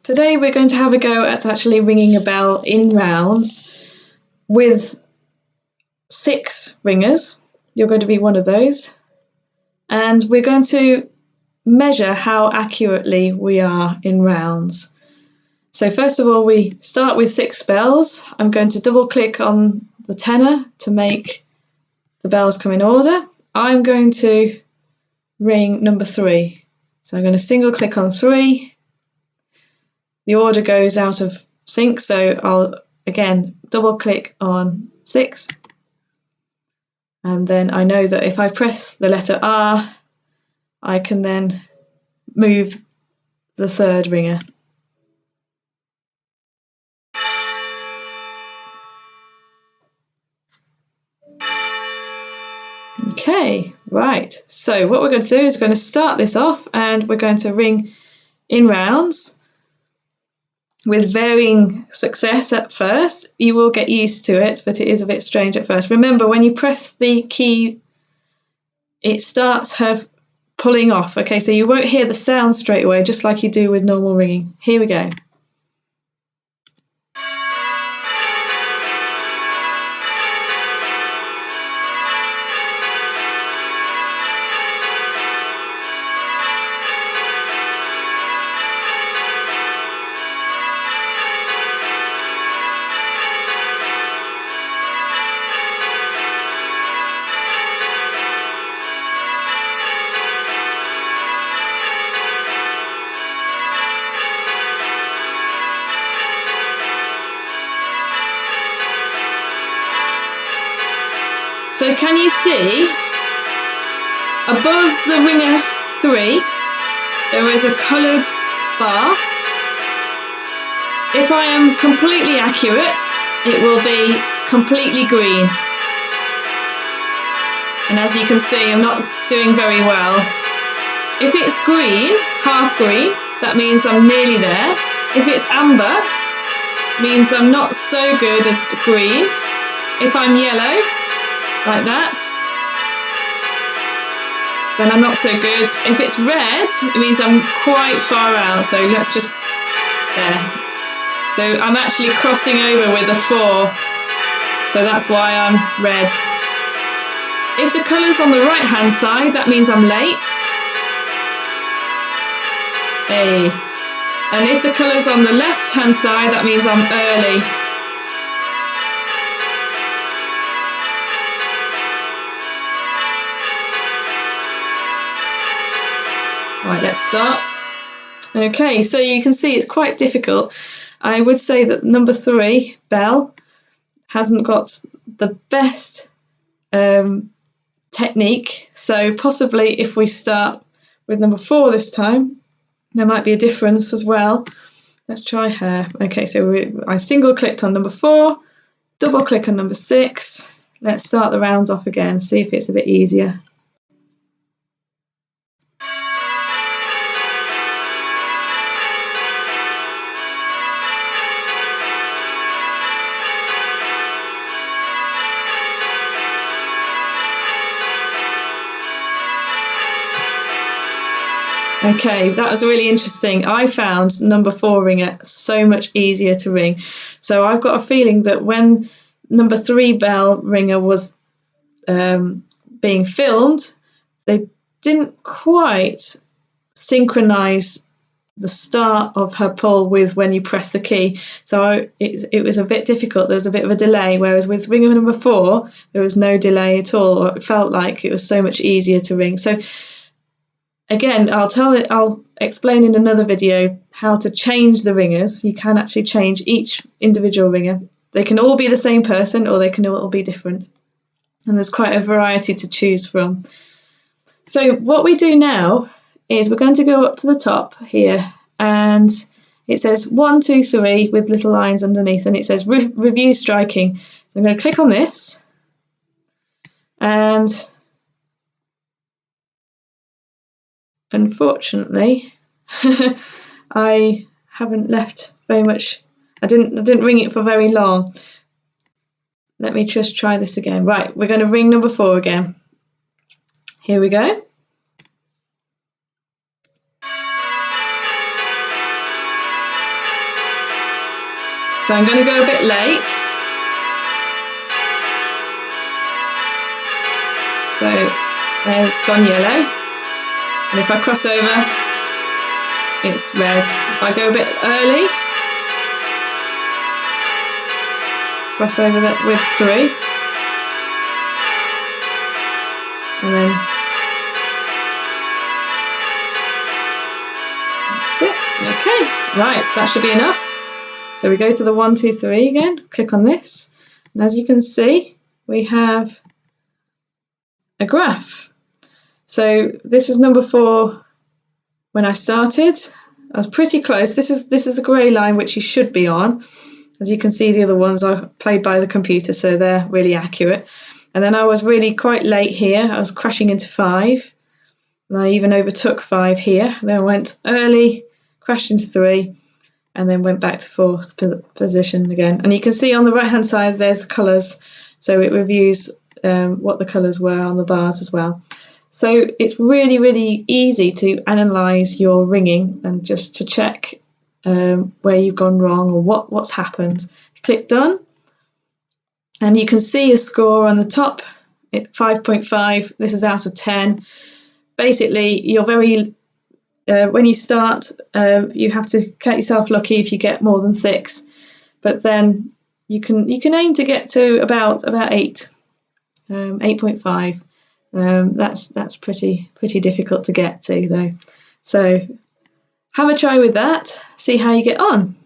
Today we're going to have a go at actually ringing a bell in rounds with 6 ringers. You're going to be one of those. And we're going to measure how accurately we are in rounds. So first of all, we start with 6 bells. I'm going to double click on the tenor to make the bells come in order. I'm going to ring number 3. So I'm going to single click on 3. The order goes out of sync, so I'll again double click on 6, and then I know that if I press the letter R, I can then move the 3rd ringer. Okay, right, so what we're going to do is we're going to start this off and we're going to ring in rounds with varying success at first. You will get used to it, but it is a bit strange at first. Remember, when you press the key, it starts her pulling off. Okay, so you won't hear the sound straight away, just like you do with normal ringing. Here we go. So can you see above the ringer 3 there is a coloured bar? If I am completely accurate, it will be completely green. And as you can see, I'm not doing very well. If it's green, half green, that means I'm nearly there. If it's amber, means I'm not so good as green. If I'm yellow, like that, then I'm not so good. If it's red, it means I'm quite far out, so let's just, there. So I'm actually crossing over with a 4, so that's why I'm red. If the colour's on the right hand side, that means I'm late. A. And if the colour's on the left hand side, that means I'm early. Right, let's start. Okay, so you can see it's quite difficult. I would say that number 3, bell, hasn't got the best technique. So possibly if we start with number 4 this time, there might be a difference as well. Let's try her. Okay, so I single clicked on number 4, double click on number 6. Let's start the rounds off again, see if it's a bit easier. Okay, that was really interesting. I found number 4 ringer so much easier to ring. So I've got a feeling that when number 3 bell ringer was being filmed, they didn't quite synchronize the start of her pull with when you press the key. So it was a bit difficult. There was a bit of a delay, whereas with ringer number 4, there was no delay at all. It felt like it was so much easier to ring. So again, I'll explain in another video how to change the ringers. You can actually change each individual ringer. They can all be the same person or they can all be different. And there's quite a variety to choose from. So what we do now is we're going to go up to the top here and it says 1, 2, 3 with little lines underneath and it says review striking. So I'm going to click on this and unfortunately, I haven't left very much. I didn't ring it for very long. Let me just try this again. Right, we're going to ring number 4 again. Here we go. So I'm going to go a bit late. So there's gone yellow. And if I cross over, it's red. If I go a bit early, cross over that with 3. And then that's it. Okay, right, that should be enough. So we go to the 1, 2, 3 again, click on this. And as you can see, we have a graph. So this is number 4 when I started. I was pretty close. This is a grey line which you should be on. As you can see, the other ones are played by the computer, so they're really accurate. And then I was really quite late here. I was crashing into 5. And I even overtook 5 here. Then I went early, crashed into 3, and then went back to 4th position again. And you can see on the right hand side there's the colours, so it reviews what the colours were on the bars as well. So it's really, really easy to analyse your ringing and just to check where you've gone wrong or what's happened. Click done, and you can see a score on the top, 5.5. This is out of 10. Basically, you're very when you start, you have to count yourself lucky if you get more than 6, but then you can aim to get to about 8, 8.5. That's pretty difficult to get to though. So have a try with that. See how you get on.